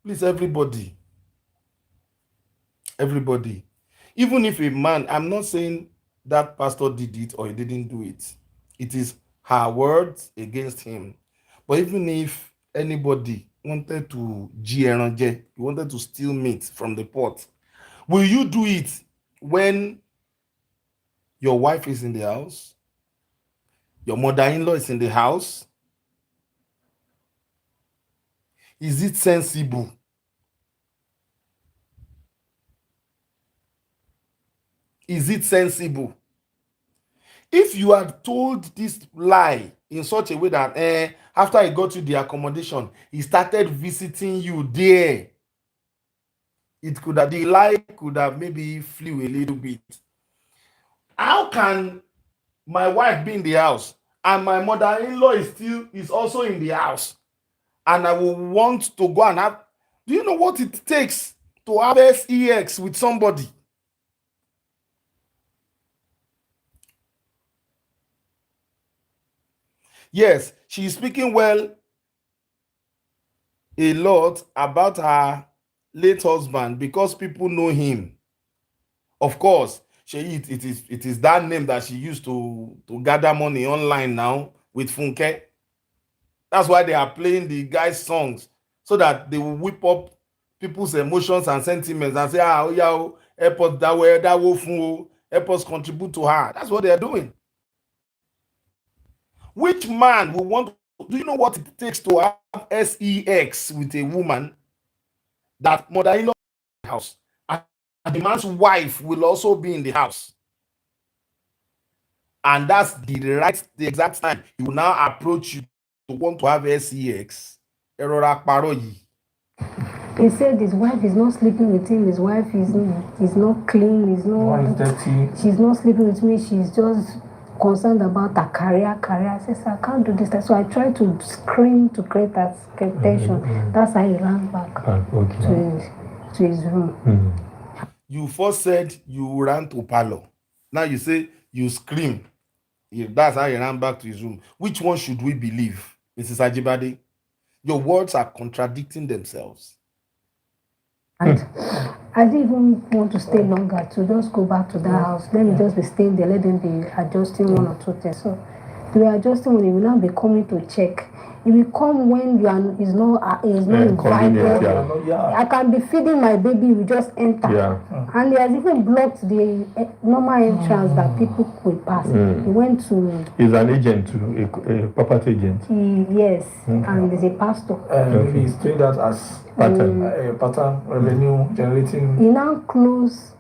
Please, everybody. Even if a man, I'm not saying that pastor did it or he didn't do it. It is her words against him. But even if anybody wanted to you wanted to steal meat from the pot, will you do it when your wife is in the house? Your mother-in-law is in the house? Is it sensible? Is it sensible? If you had told this lie in such a way that after he got you the accommodation, he started visiting you there, the lie could have maybe flew a little bit. How can my wife be in the house and my mother-in-law is also in the house, and I will want to go and have? Do you know what it takes to have sex with somebody? Yes, she is speaking well a lot about her late husband because people know him. Of course, it is that name that she used to gather money online now with Funke. That's why they are playing the guy's songs so that they will whip up people's emotions and sentiments and say, oh yeah, help us that way, that will help us contribute to her. That's what they are doing. Which man will want to, do you know what it takes to have sex with a woman that mother-in-law in the house and the man's wife will also be in the house? And that's the exact time he will now approach you to want to have sex. He said his wife is not sleeping with him. His wife is not clean. One is dirty. She's not sleeping with me. She's just concerned about her career. I said, I can't do this. So I tried to scream to create that tension. That's how he ran back to his room. You first said you ran to parlor. Now you say you scream. That's how he ran back to his room. Which one should we believe, Mrs. Ajibade? Your words are contradicting themselves. And I didn't even want to stay longer, to just go back to that house. Let me just be staying there, let them be adjusting one or two things. So they were adjusting when he will now be coming to check. He will come when is not invited. Yeah. I can be feeding my baby, we just enter. Yeah. And he has even blocked the normal entrance that people could pass. He went to. He's an agent too, a property agent. Yes, and he's a pastor. Maybe he's doing that as pattern revenue generating. He now closed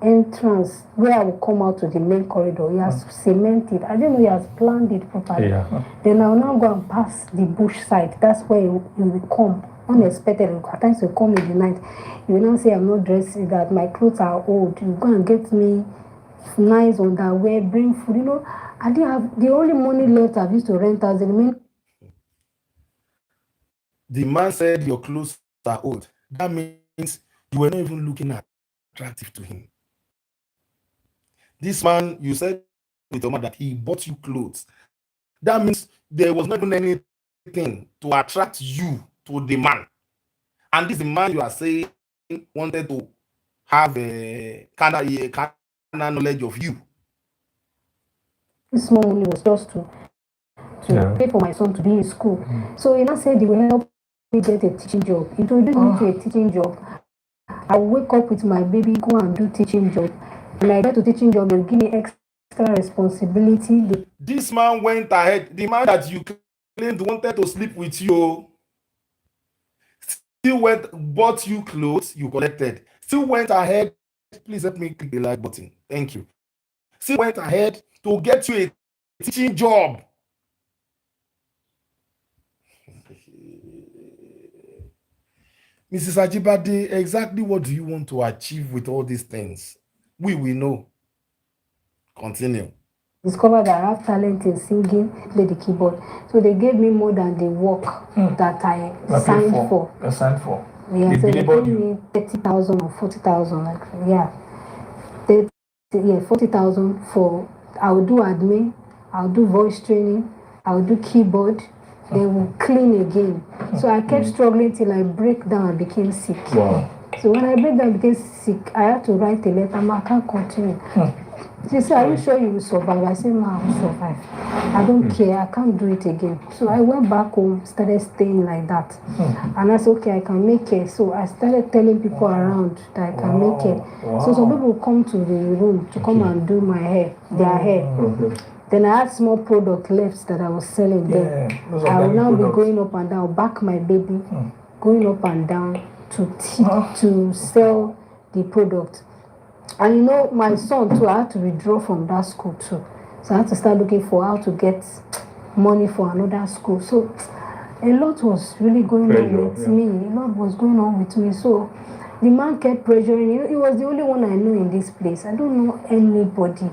entrance where I will come out to the main corridor. He has cemented. I don't know, he has planned it properly. Yeah. Then I will now go and pass the bush side. That's where he will come unexpected. At times he will come in the night. He will now say, I'm not dressed, that my clothes are old. You go and get me nice underwear, bring food. You know, I didn't have the only money left I've used to rent as the main. The man said your clothes are old. That means you were not even looking attractive to him. This man, you said with your man that he bought you clothes. That means there was not even anything to attract you to the man. And this is the man you are saying wanted to have a kind of knowledge of you. This small money was just to pay for my son to be in school. So he now said he will help me get a teaching job. He introduced me to a teaching job. I will wake up with my baby, go and do teaching job. When I get to teaching job, they'll give me extra responsibility. This man went ahead. The man that you claimed wanted to sleep with you still bought you clothes you collected, still went ahead please help me click the like button. Thank you. Still went ahead to get you a teaching job. Mrs. Ajibade, exactly what do you want to achieve with all these things? We know. Continue. Discovered that I have talent in singing, play the keyboard. So they gave me more than the work that I signed for. Signed for. Yeah, so they paid me 30,000 or 40,000. Like, yeah. 40,000 for, I'll do admin, I'll do voice training, I'll do keyboard, they will clean again. So I kept struggling till I break down and became sick. Wow. So when I break down and became sick, I had to write a letter, I can't continue. She said, are you sure you will survive? I said, ma, I will survive. I don't care, I can't do it again. So I went back home, started staying like that. And I said, okay, I can make it. So I started telling people around that I can make it. So some people come to the room to come and do my hair, their hair. Then I had small product left that I was selling them. I will now be going up and down, back my baby, going up and down to sell the product. And you know, my son too, I had to withdraw from that school too. So I had to start looking for how to get money for another school. So a lot was really going on with me. A lot was going on with me. So the man kept pressuring. He was the only one I know in this place. I don't know anybody.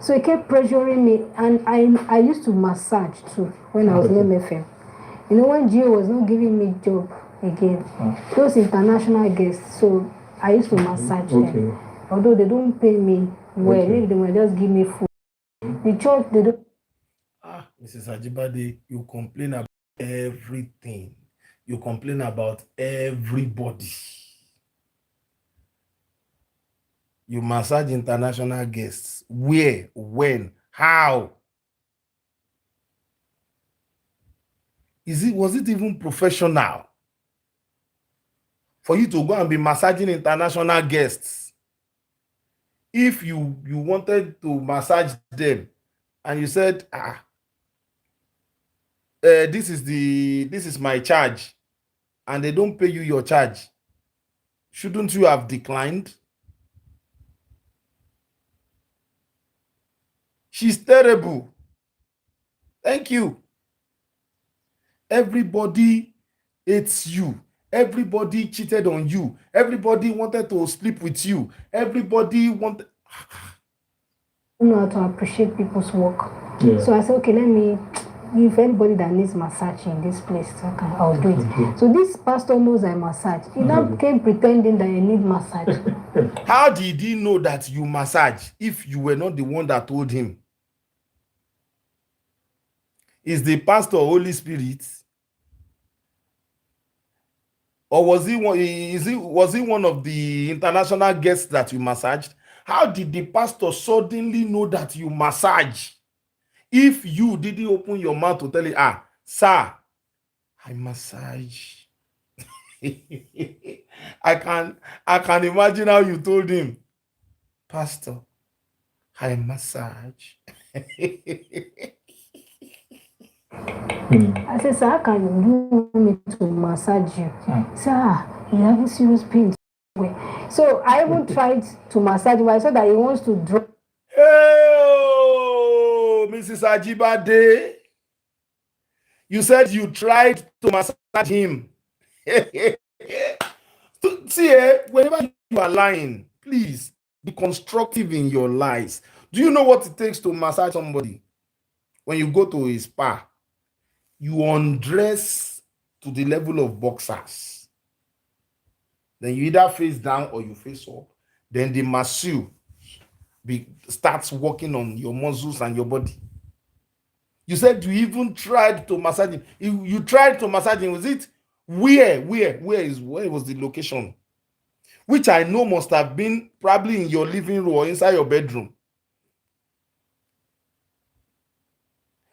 So he kept pressuring me. And I used to massage too when I was in MFM. You know, when Gio was not giving me job again, those international guests, so I used to massage them. Although they don't pay me well, maybe they might just give me food. The church, they don't. Mrs. Ajibade, you complain about everything. You complain about everybody. You massage international guests. Where? When? How? Was it even professional for you to go and be massaging international guests? If you wanted to massage them and you said, this is my charge, and they don't pay you your charge, shouldn't you have declined? She's terrible. Thank you. Everybody hates you. Everybody cheated on you. Everybody wanted to sleep with you. Everybody wanted. I know how to appreciate people's work. Yeah. So I said, okay, let me, if anybody that needs massage in this place, I'll do it. So this pastor knows I massage. He now came pretending that I need massage. How did he know that you massage if you were not the one that told him? Is the pastor Holy Spirit? Or was he one of the international guests that you massaged? How did the pastor suddenly know that you massage if you didn't open your mouth to tell him, sir, I massage? I can imagine how you told him, Pastor, I massage. I said, sir, how can you want me to massage you? Sir, you having serious pain. So I even tried to massage him. I said that he wants to drop. Oh, Mrs. Ajibade, you said you tried to massage him. See, whenever you are lying, please be constructive in your lies. Do you know what it takes to massage somebody? When you go to a spa, you undress to the level of boxers. Then you either face down or you face up. Then the masseuse starts working on your muscles and your body. You said you even tried to massage him. You tried to massage him. Was it where was the location? Which I know must have been probably in your living room or inside your bedroom.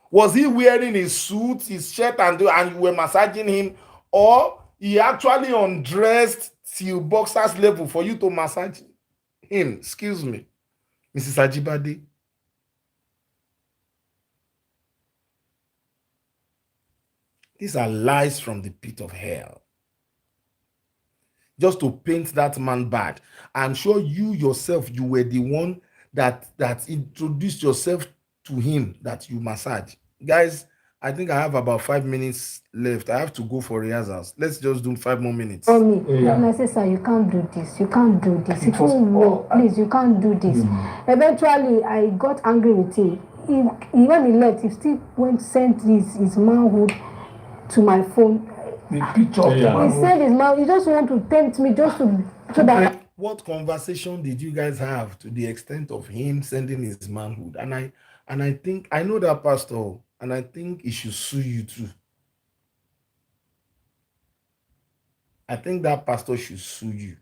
Was he wearing his suit, his shirt, and you were massaging him, or he actually undressed till boxer's level for you to massage him? Excuse me, Mrs. Ajibade. These are lies from the pit of hell. just to paint that man bad. I'm sure you yourself, you were the one that introduced yourself to him, that you massage. Guys, I think I have about 5 minutes left. I have to go for rehearsals. Let's just do 5 more minutes. For me, and I say, sir, you can't do this. You can't do this. It won't work. Please, you can't do this. Eventually, I got angry with him. When he left, he still sent his manhood to my phone. The picture of the He said his man, he just want to tempt me just to so that. What conversation did you guys have to the extent of him sending his manhood? And I think I know that pastor, and I think he should sue you too. I think that pastor should sue you.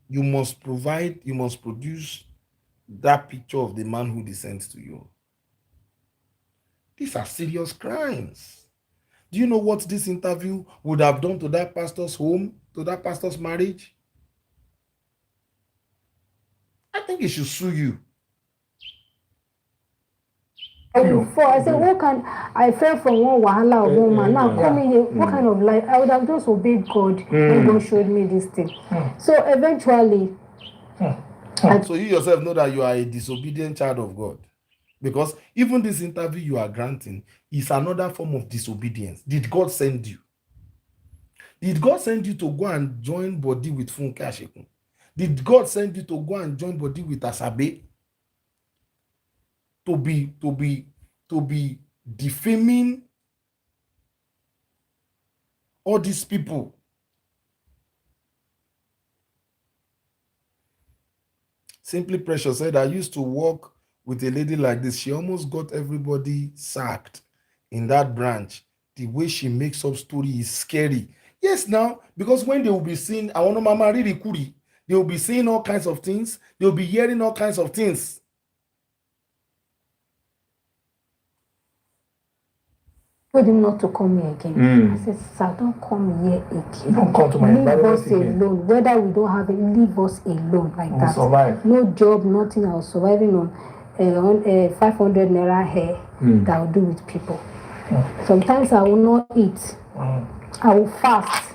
You must produce that picture of the manhood he sent to you. These are serious crimes. Do you know what this interview would have done to that pastor's home, to that pastor's marriage? I think he should sue you. Before I said, what can I fell from one wahala of one man? Now coming here, what kind of life? I would have just obeyed God when God showed me this thing. So eventually, so you yourself know that you are a disobedient child of God, because even this interview you are granting is another form of disobedience. Did God send you? Did God send you to go and join body with Funke Ashekun? Did God send you to go and join body with Asabe? To be defaming all these people. Simply Precious said, I used to work with a lady like this. She almost got everybody sacked in that branch. The way she makes up story is scary. Yes, now, because when they will be seeing, I want to mama really kuri, they will be saying all kinds of things. They will be hearing all kinds of things. Told him not to come here again. I said, sir, don't come here again. Don't come to my leave us again. alone. Whether we don't have it, leave us alone like We'll that. survive. No job, nothing. I was surviving on 500 naira hair that I will do with people. Sometimes I will not eat. I will fast.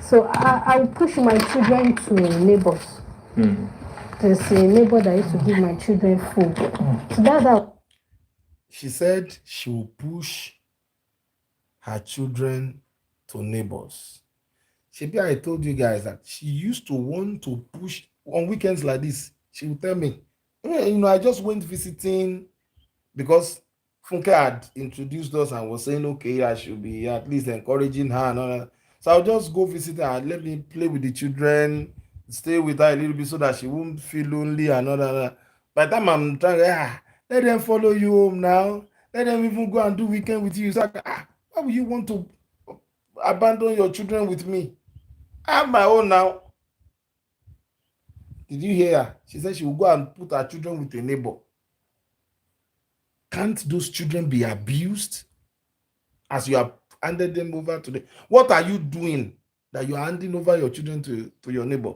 So I will push my children to neighbors. There's a neighbor that used to give my children food. So that's how. She said she will push her children to neighbors. Shebi, I told you guys that she used to want to push on weekends like this. She would tell me, I just went visiting because Funke had introduced us and was saying, okay, I should be at least encouraging her and all that. So I'll just go visit her and let me play with the children, stay with her a little bit so that she won't feel lonely and all that. By the time I'm trying to, let them follow you home now. Let them even go and do weekend with you. It's like, why would you want to abandon your children with me? I have my own now. Did you hear her? She said she will go and put her children with a neighbor. Can't those children be abused as you have handed them over to them? What are you doing that you are handing over your children to your neighbor?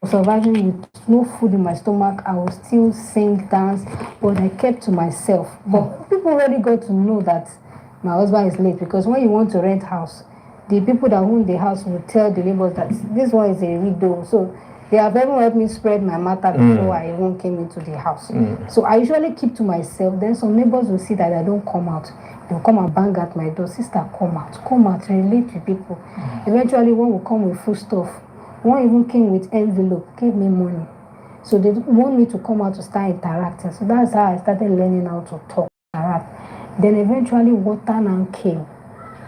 Surviving with no food in my stomach, I will still sing, dance, but I kept to myself. But people already got to know that my husband is late, because when you want to rent house, the people that own the house will tell the neighbors that this one is a widow. So they have even helped me spread my matter before I even came into the house. So I usually keep to myself. Then some neighbors will see that I don't come out. They'll come and bang at my door. Sister, come out, relate with people. Eventually, one will come with food stuff. One even came with envelope, gave me money. So they want me to come out to start interacting. So that's how I started learning how to talk, interact. Then eventually water now came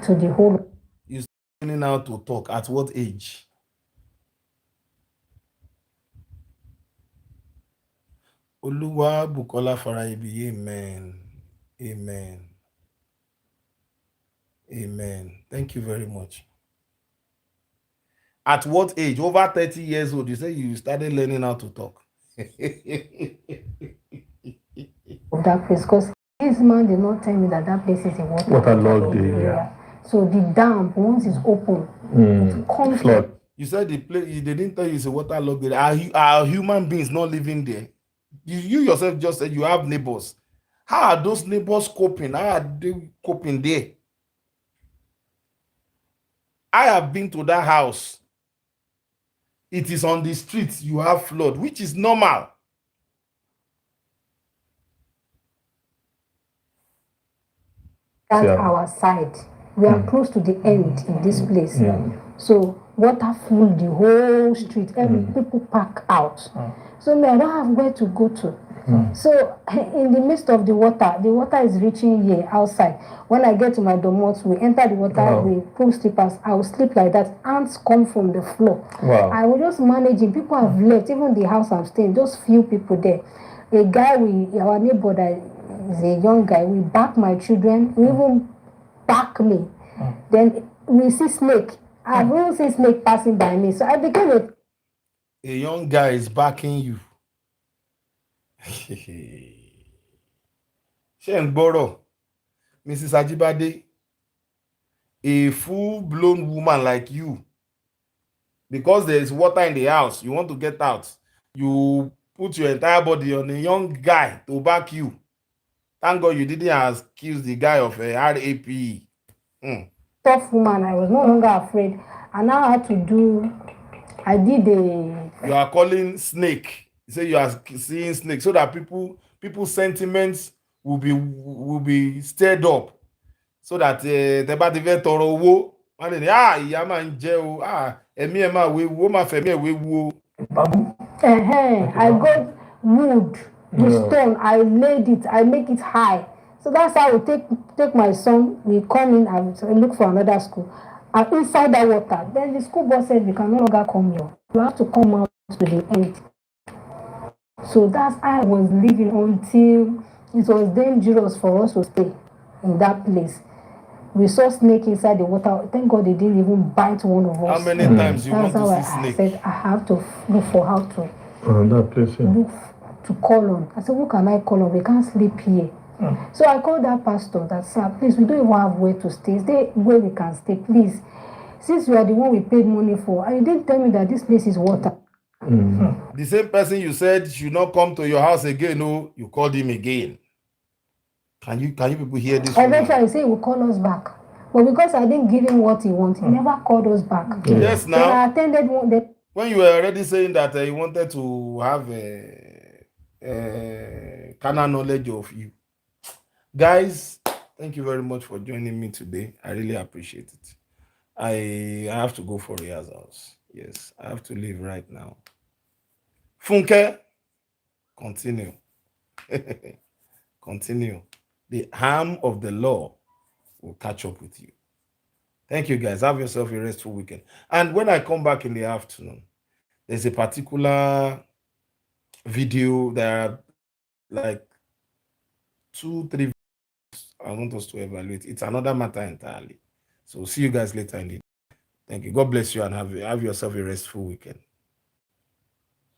to the whole. You started learning how to talk at what age? Oluwa Bukola Faraibi, amen. Amen. Amen. Thank you very much. At what age? Over 30 years old, you say you started learning how to talk. Of that place, because this man did not tell me that place is a waterlogged area. So the dam, once it's open, it comes flood. You said the place, they didn't tell you it's a waterlogged area. Are human beings not living there? You yourself just said you have neighbors. How are those neighbors coping? How are they coping there? I have been to that house. It is on the street. You have flood, which is normal. That's Yeah. our side. We are close to the end in this place. Yeah. So water full the whole street. Every people pack out. So me, I don't have where to go to. So in the midst of the water is reaching here outside. When I get to my domot, we enter the water, Wow. we pull slippers. I will sleep like that. Ants come from the floor. Wow. I will just managing. People have left. Even the house I'm staying, just few people there. A guy, our neighbor that is a young guy, we back my children. We even back me. Then we see snake. I've even seen snake passing by me. So I became A young guy is backing you. Ṣé ń gbọ́rọ̀, Mrs. Ajibade, a full-blown woman like you, because there is water in the house, you want to get out, you put your entire body on a young guy to back you. Thank God you didn't accuse the guy of RAPE. tough woman. I was no longer afraid. And now I had to do, I did a, You are calling snake. You say you are seeing snake so that people's sentiments will be stirred up, so that tẹ́ bá ti fẹ́ tọrọ owó, wọ́n lè ní ìyá máa ń jẹ o, ẹ̀mí ẹ̀ máa wéwu, ó máa fẹ̀mí ẹ̀ wéwu o. I got wood, the stone, I laid it, I make it high. So that's how I take my son, we come in and look for another school. And inside that water, then the school boss said, we can no longer come here. You have to come out to the end. So that's how I was living until it was dangerous for us to stay in that place. We saw snake inside the water. Thank God they didn't even bite one of us. How many times you want That's how to see I snake? said I have to look for how to That place. Yeah. look to call on. I said, who can I call on? We can't sleep here. So I called that pastor that said, please, we don't even have where to stay. Is there where we can stay, please? Since you are the one we paid money for, and you didn't tell me that this place is water. The same person you said should not come to your house again, you called him again. Can you people hear this? Eventually, he said he will call us back. But because I didn't give him what he wanted, he never called us back. Yes, Then I now, attended one day. when you were already saying that he wanted to have carnal knowledge of you. Guys, thank you very much for joining me today. I really appreciate it. I have to go for rehearsals. Yes, I have to leave right now. Funke, continue. Continue. The arm of the law will catch up with you. Thank you, guys. Have yourself a restful weekend. And when I come back in the afternoon, there's a particular video that are like 2-3 videos I want us to evaluate. It's another matter entirely. So see you guys later in the day. Thank you. God bless you and have yourself a restful weekend.